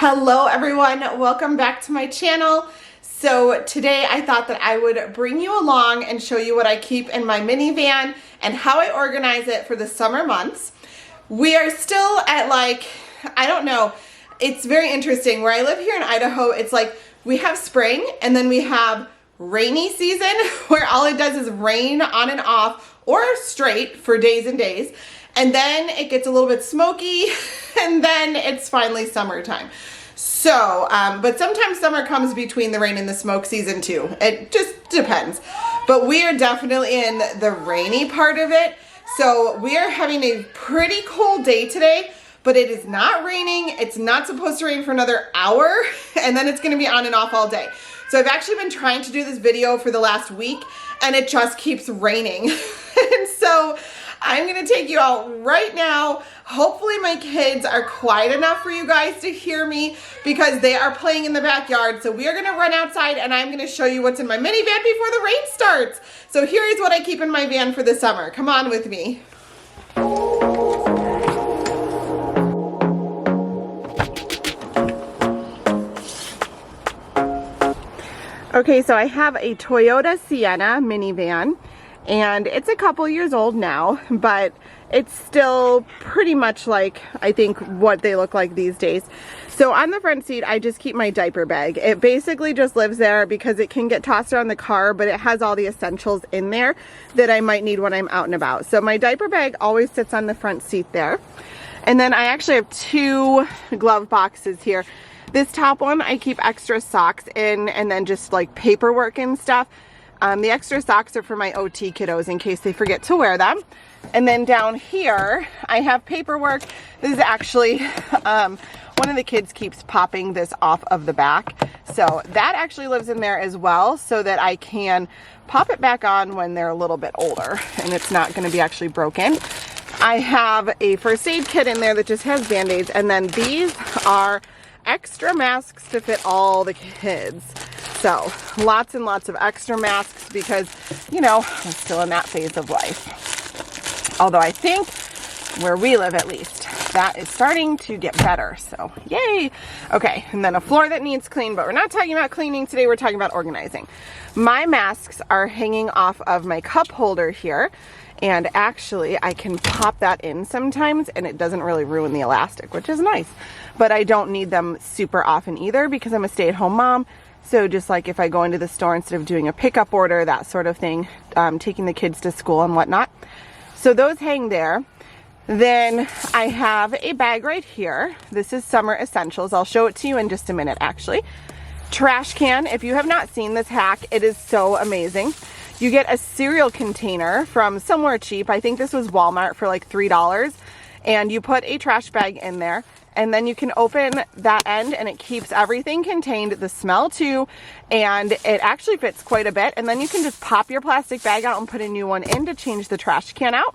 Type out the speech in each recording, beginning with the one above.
Hello everyone, welcome back to my channel. So today I thought that I would bring you along and show you what I keep in my minivan and how I organize it for the summer months. We are still at I don't know, it's very interesting. Where I live here in Idaho, it's like we have spring and then we have rainy season where all it does is rain on and off or straight for days and days. And then it gets a little bit smoky and then it's finally summertime. So, but sometimes summer comes between the rain and the smoke season too. It just depends. But we are definitely in the rainy part of it. So we are having a pretty cold day today, but it is not raining. It's not supposed to rain for another hour and then it's gonna be on and off all day. So I've actually been trying to do this video for the last week and it just keeps raining. And so I'm gonna take you out right now. Hopefully my kids are quiet enough for you guys to hear me because they are playing in the backyard. So we are gonna run outside and I'm gonna show you what's in my minivan before the rain starts. So here is what I keep in my van for the summer. Come on with me. Okay, so I have a Toyota Sienna minivan. And it's a couple years old now, but it's still pretty much like, I think, what they look like these days. So on the front seat, I just keep my diaper bag. It basically just lives there because it can get tossed around the car, but it has all the essentials in there that I might need when I'm out and about. So my diaper bag always sits on the front seat there. And then I actually have two glove boxes here. This top one, I keep extra socks in and then just like paperwork and stuff. The extra socks are for my OT kiddos in case they forget to wear them. And then down here, I have paperwork. This is actually, one of the kids keeps popping this off of the back. So that actually lives in there as well so that I can pop it back on when they're a little bit older and it's not gonna be actually broken. I have a first aid kit in there that just has Band-Aids, and then these are extra masks to fit all the kids. So lots and lots of extra masks because, you know, I'm still in that phase of life. Although I think where we live, at least, that is starting to get better. So yay. Okay. And then a floor that needs clean, but we're not talking about cleaning today. We're talking about organizing. My masks are hanging off of my cup holder here. And actually I can pop that in sometimes and it doesn't really ruin the elastic, which is nice, but I don't need them super often either because I'm a stay-at-home mom. So just like if I go into the store instead of doing a pickup order, that sort of thing, taking the kids to school and whatnot. So those hang there. Then I have a bag right here. This is summer essentials. I'll show it to you in just a minute, actually. Trash can. If you have not seen this hack, it is so amazing. You get a cereal container from somewhere cheap. I think this was Walmart for like $3. And you put a trash bag in there. And then you can open that end and it keeps everything contained, the smell too, and it actually fits quite a bit. And then you can just pop your plastic bag out and put a new one in to change the trash can out.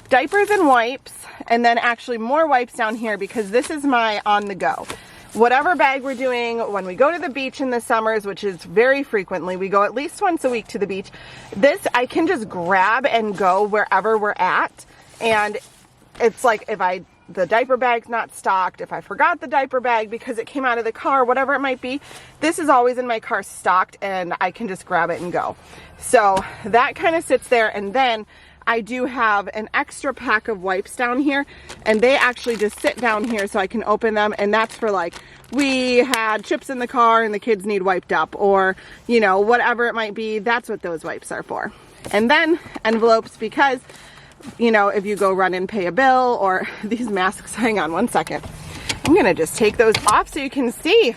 Diapers and wipes, and then actually more wipes down here because this is my on the go. Whatever bag we're doing, when we go to the beach in the summers, which is very frequently, we go at least once a week to the beach. This I can just grab and go wherever we're at. And it's like if the diaper bag's not stocked, if I forgot the diaper bag because it came out of the car, whatever it might be, this is always in my car stocked and I can just grab it and go. So that kind of sits there. And then I do have an extra pack of wipes down here and they actually just sit down here so I can open them. And that's for like, we had chips in the car and the kids need wiped up, or, you know, whatever it might be. That's what those wipes are for. And then envelopes, because you know, if you go run and pay a bill, or these masks, hang on one second. I'm gonna just take those off so you can see.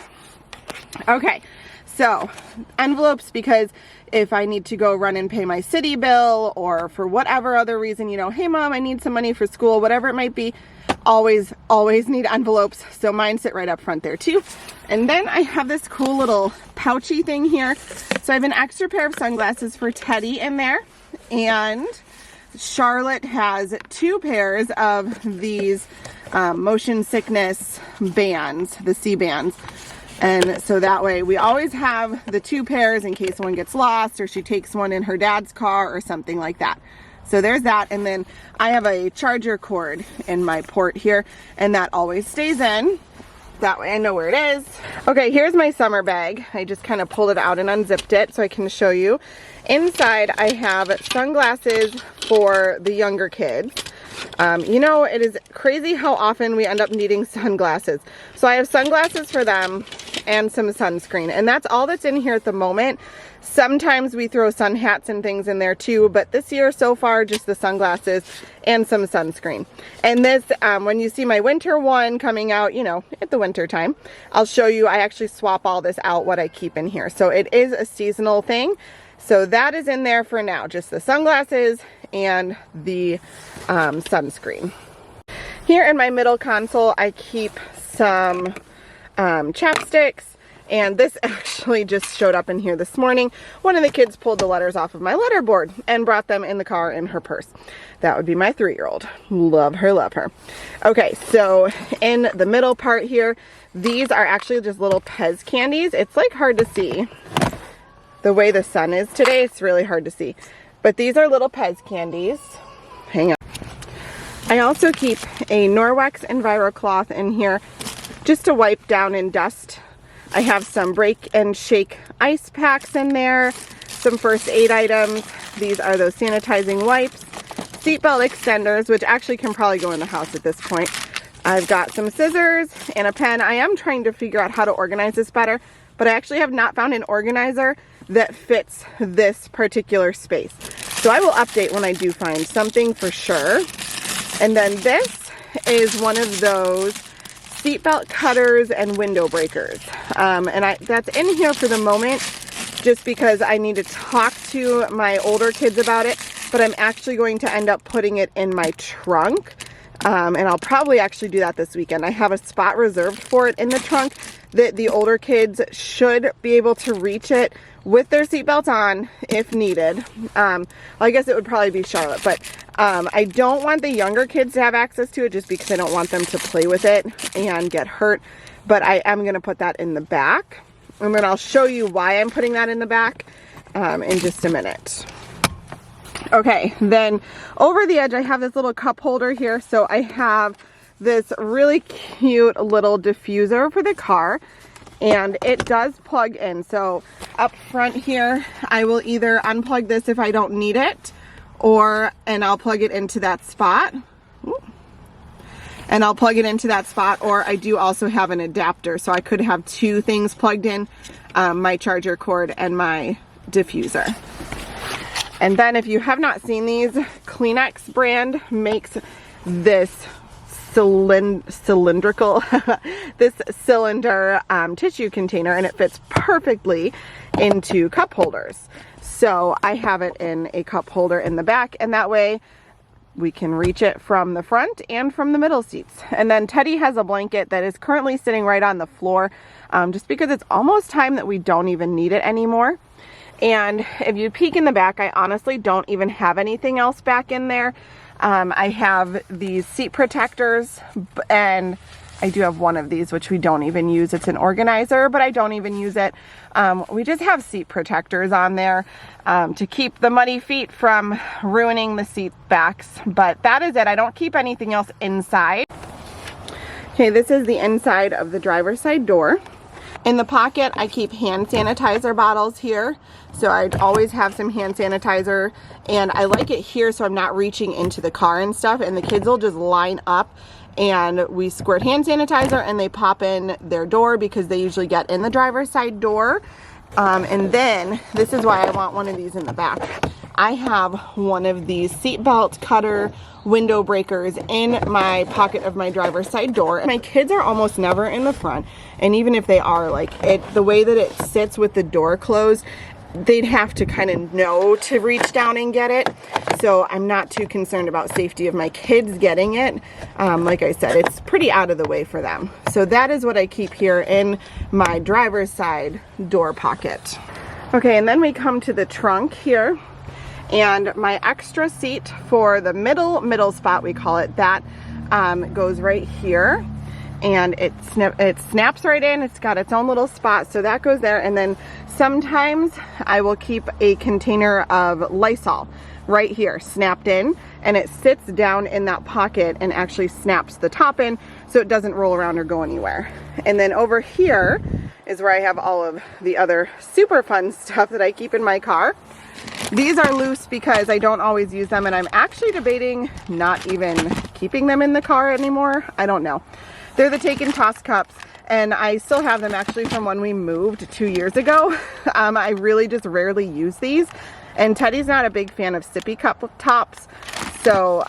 Okay, so envelopes, because if I need to go run and pay my city bill, or for whatever other reason, you know, hey mom, I need some money for school, whatever it might be, always need envelopes. So mine sit right up front there too. And then I have this cool little pouchy thing here. So I have an extra pair of sunglasses for Teddy in there, and Charlotte has two pairs of these motion sickness bands, the C bands. And so that way we always have the two pairs in case one gets lost or she takes one in her dad's car or something like that. So there's that. And then I have a charger cord in my port here, and that always stays in. that way I know where it is. Okay, here's my summer bag. I just kind of pulled it out and unzipped it so I can show you. Inside I have sunglasses for the younger kids. You know, it is crazy how often we end up needing sunglasses. So I have sunglasses for them and some sunscreen, and that's all that's in here at the moment. Sometimes we throw sun hats and things in there too, but this year so far just the sunglasses and some sunscreen. And this, when you see my winter one coming out, you know, at the winter time, I'll show you. I actually swap all this out, what I keep in here. So it is a seasonal thing. So that is in there for now, just the sunglasses and the sunscreen. Here in my middle console, I keep some chapsticks, and this actually just showed up in here this morning. One of the kids pulled the letters off of my letterboard and brought them in the car in her purse. That would be my 3-year-old. Love her, love her. Okay, so in the middle part here, these are actually just little Pez candies. It's like hard to see. The way the sun is today, it's really hard to see. But these are little Pez candies. Hang on. I also keep a Norwex EnviroCloth in here just to wipe down and dust. I have some break and shake ice packs in there, some first aid items. These are those sanitizing wipes, seatbelt extenders, which actually can probably go in the house at this point. I've got some scissors and a pen. I am trying to figure out how to organize this better, but I actually have not found an organizer that fits this particular space. So I will update when I do find something for sure. And then this is one of those seatbelt cutters and window breakers. That's in here for the moment just because I need to talk to my older kids about it, but I'm actually going to end up putting it in my trunk. And I'll probably actually do that this weekend. I have a spot reserved for it in the trunk that the older kids should be able to reach it with their seatbelts on if needed. Well, I guess it would probably be Charlotte, but I don't want the younger kids to have access to it just because I don't want them to play with it and get hurt. But I am going to put that in the back, and then I'll show you why I'm putting that in the back in just a minute. Okay, then over the edge I have this little cup holder here. So I have this really cute little diffuser for the car, and it does plug in. So up front here I will either unplug this if I don't need it, and I'll plug it into that spot. And I'll plug it into that spot, or I do also have an adapter, so I could have two things plugged in, my charger cord and my diffuser. And then if you have not seen these, Kleenex brand makes this cylindrical this cylinder tissue container, and it fits perfectly into cup holders. So I have it in a cup holder in the back, and that way we can reach it from the front and from the middle seats. And then Teddy has a blanket that is currently sitting right on the floor, just because it's almost time that we don't even need it anymore. And if you peek in the back, I honestly don't even have anything else back in there. I have these seat protectors, and I do have one of these, which we don't even use. It's an organizer, but I don't even use it. We just have seat protectors on there to keep the muddy feet from ruining the seat backs. But that is it. I don't keep anything else inside. Okay, this is the inside of the driver's side door. In the pocket, I keep hand sanitizer bottles here. So I always have some hand sanitizer, and I like it here so I'm not reaching into the car and stuff, and the kids will just line up and we squirt hand sanitizer and they pop in their door because they usually get in the driver's side door. And then this is why I want one of these in the back. I have one of these seatbelt cutter window breakers in my pocket of my driver's side door. My kids are almost never in the front, and even if they are, like, the way that it sits with the door closed, they'd have to kind of know to reach down and get it. So I'm not too concerned about safety of my kids getting it. Like I said, it's pretty out of the way for them. So that is what I keep here in my driver's side door pocket. Okay, and then we come to the trunk here. And my extra seat for the middle spot, we call it, that goes right here. And it snaps right in. It's got its own little spot, so that goes there. And then sometimes I will keep a container of Lysol right here snapped in, and it sits down in that pocket and actually snaps the top in, so it doesn't roll around or go anywhere. And then over here is where I have all of the other super fun stuff that I keep in my car. These are loose because I don't always use them, and I'm actually debating not even keeping them in the car anymore. I don't know. They're the take and toss cups, and I still have them actually from when we moved 2 years ago. I really just rarely use these, and Teddy's not a big fan of sippy cup tops, so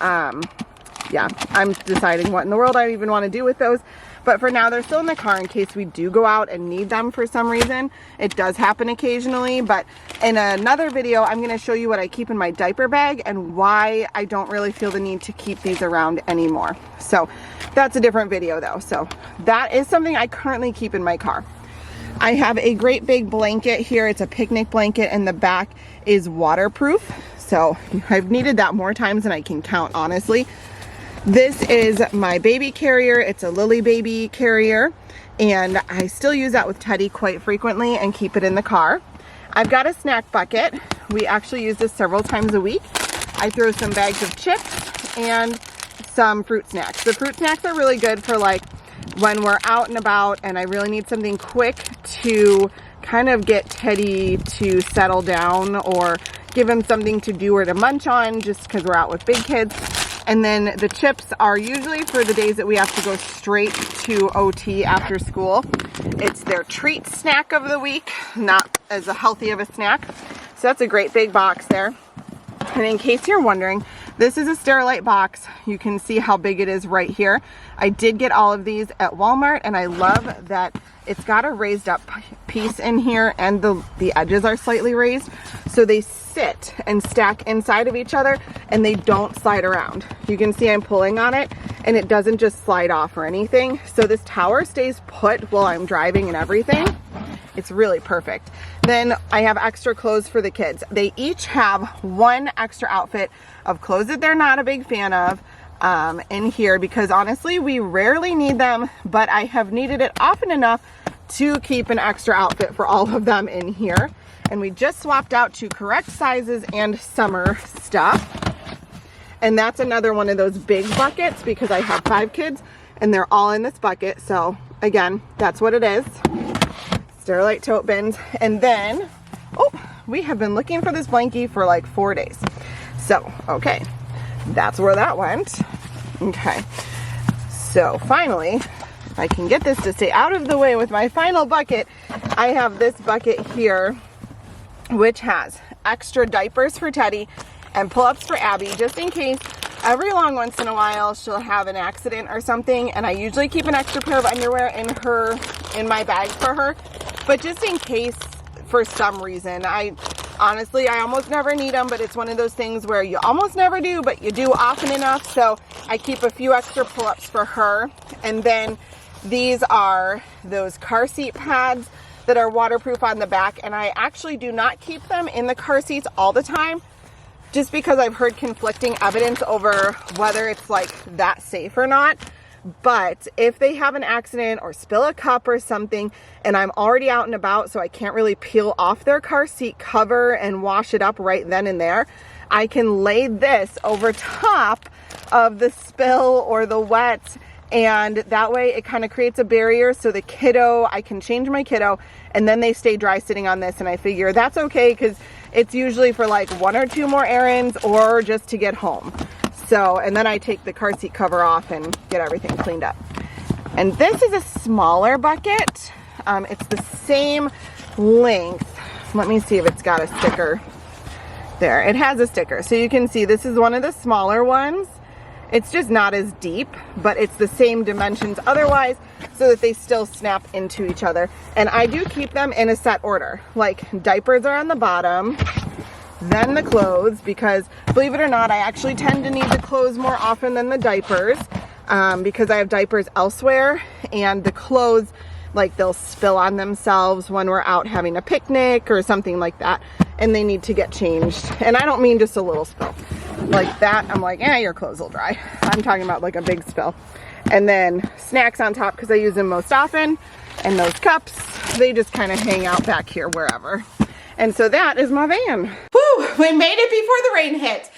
yeah, I'm deciding what in the world I even want to do with those. But for now, they're still in the car in case we do go out and need them for some reason. It does happen occasionally, but in another video, I'm going to show you what I keep in my diaper bag and why I don't really feel the need to keep these around anymore. So that's a different video though. So that is something I currently keep in my car. I have a great big blanket here. It's a picnic blanket, and the back is waterproof. So I've needed that more times than I can count, honestly. This is my baby carrier. It's a Lily baby carrier, and I still use that with Teddy quite frequently and keep it in the car. I've got a snack bucket. We actually use this several times a week. I throw some bags of chips and some fruit snacks. The fruit snacks are really good for like when we're out and about and I really need something quick to kind of get Teddy to settle down or give him something to do or to munch on, just because we're out with big kids. And then the chips are usually for the days that we have to go straight to OT after school. It's their treat snack of the week, not as healthy of a snack. So that's a great big box there. And in case you're wondering, this is a Sterilite box. You can see how big it is right here. I did get all of these at Walmart, and I love that it's got a raised up piece in here, and the edges are slightly raised. So they sit and stack inside of each other, and they don't slide around. You can see I'm pulling on it, and it doesn't just slide off or anything. So this tower stays put while I'm driving and everything. It's really perfect. Then I have extra clothes for the kids. They each have one extra outfit of clothes that they're not a big fan of in here, because honestly, we rarely need them, but I have needed it often enough to keep an extra outfit for all of them in here. And we just swapped out to correct sizes and summer stuff. And that's another one of those big buckets because I have 5 kids and they're all in this bucket. So again, that's what it is. Sterilite tote bins. And then, oh, we have been looking for this blankie for like 4 days. So, okay, that's where that went. Okay, so finally, if I can get this to stay out of the way with my final bucket, I have this bucket here, which has extra diapers for Teddy and pull-ups for Abby, just in case every long once in a while she'll have an accident or something. And I usually keep an extra pair of underwear in my bag for her, but just in case for some reason. I almost never need them, but it's one of those things where you almost never do, but you do often enough. So I keep a few extra pull-ups for her. And then these are those car seat pads that are waterproof on the back, and I actually do not keep them in the car seats all the time, just because I've heard conflicting evidence over whether it's like that safe or not. But if they have an accident or spill a cup or something, and I'm already out and about, so I can't really peel off their car seat cover and wash it up right then and there, I can lay this over top of the spill or the wet, and that way it kind of creates a barrier so the kiddo, I can change my kiddo, and then they stay dry sitting on this. And I figure that's okay because it's usually for like 1 or 2 more errands or just to get home. So, and then I take the car seat cover off and get everything cleaned up. And this is a smaller bucket. It's the same length. Let me see if it's got a sticker. There, it has a sticker. So you can see this is one of the smaller ones. It's just not as deep, but it's the same dimensions otherwise, so that they still snap into each other. And I do keep them in a set order. Like diapers are on the bottom, then the clothes, because believe it or not, I actually tend to need the clothes more often than the diapers, because I have diapers elsewhere, and the clothes, like they'll spill on themselves when we're out having a picnic or something like that, and they need to get changed. And I don't mean just a little spill like that. I'm like, your clothes will dry. I'm talking about like a big spill. And then snacks on top because I use them most often, and those cups, they just kind of hang out back here wherever. And so that is my van. Whew, we made it before the rain hit.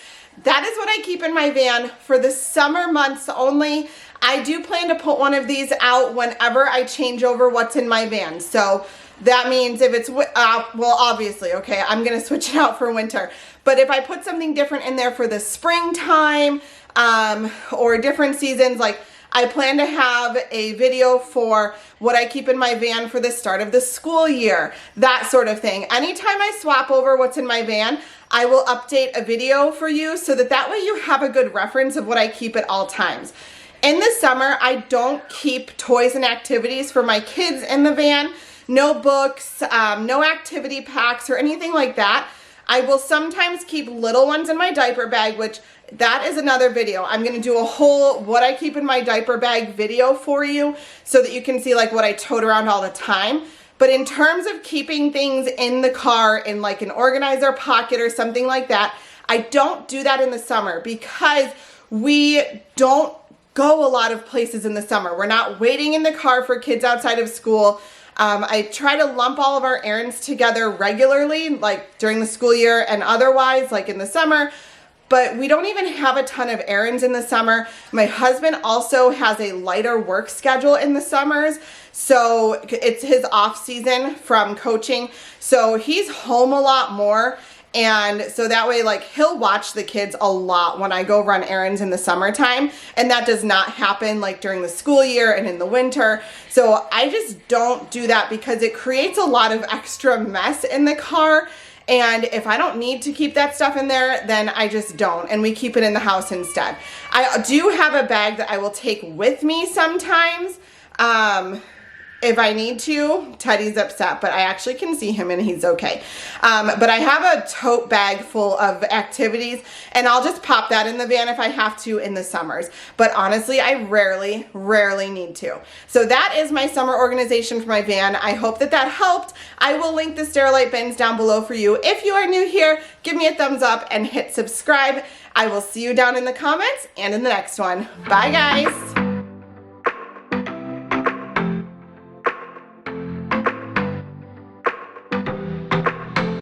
That is what I keep in my van for the summer months only. I do plan to put one of these out whenever I change over what's in my van. So that means if it's, well, obviously, okay, I'm going to switch it out for winter. But if I put something different in there for the springtime or different seasons, like I plan to have a video for what I keep in my van for the start of the school year, that sort of thing. Anytime I swap over what's in my van, I will update a video for you so that way you have a good reference of what I keep at all times. In the summer, I don't keep toys and activities for my kids in the van. No books, no activity packs or anything like that. I will sometimes keep little ones in my diaper bag, which that is another video. I'm going to do a whole what I keep in my diaper bag video for you so that you can see like what I tote around all the time. But in terms of keeping things in the car in like an organizer pocket or something like that, I don't do that in the summer because we don't go a lot of places in the summer. We're not waiting in the car for kids outside of school. I try to lump all of our errands together regularly, like during the school year and otherwise, like in the summer. But we don't even have a ton of errands in the summer. My husband also has a lighter work schedule in the summers. So it's his off season from coaching. So he's home a lot more. And so that way, like, he'll watch the kids a lot when I go run errands in the summertime. And that does not happen like during the school year and in the winter. So I just don't do that because it creates a lot of extra mess in the car. And if I don't need to keep that stuff in there, then I just don't. And we keep it in the house instead. I do have a bag that I will take with me sometimes. If I need to. Teddy's upset, but I actually can see him and he's okay. But I have a tote bag full of activities and I'll just pop that in the van if I have to in the summers. But honestly, I rarely need to. So that is my summer organization for my van. I hope that helped. I will link the Sterilite bins down below for you. If you are new here, give me a thumbs up and hit subscribe. I will see you down in the comments and in the next one. Bye guys.